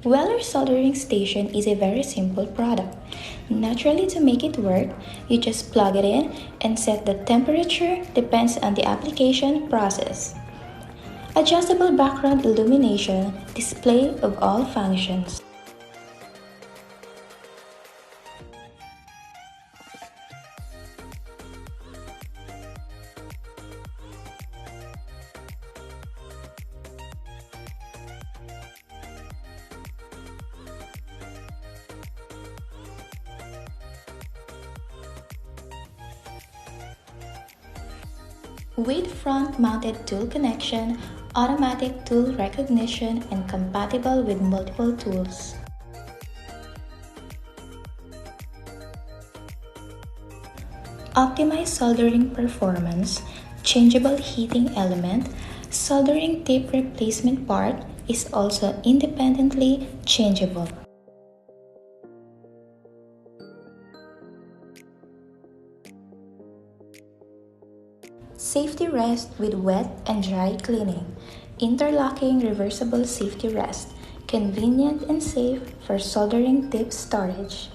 Well, our soldering station is a very simple product. Naturally, to make it work, you just plug it in and set the temperature depends on the application process. Adjustable background illumination, display of all functions. With front-mounted tool connection, automatic tool recognition, and compatible with multiple tools. Optimize soldering performance, changeable heating element, soldering tip replacement part is also independently changeable. Safety rest with wet and dry cleaning. Interlocking reversible safety rest. Convenient and safe for soldering tip storage.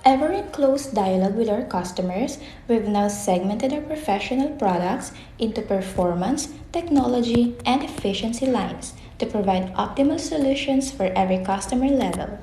Ever in close dialogue with our customers, we've now segmented our professional products into performance, technology, and efficiency lines to provide optimal solutions for every customer level.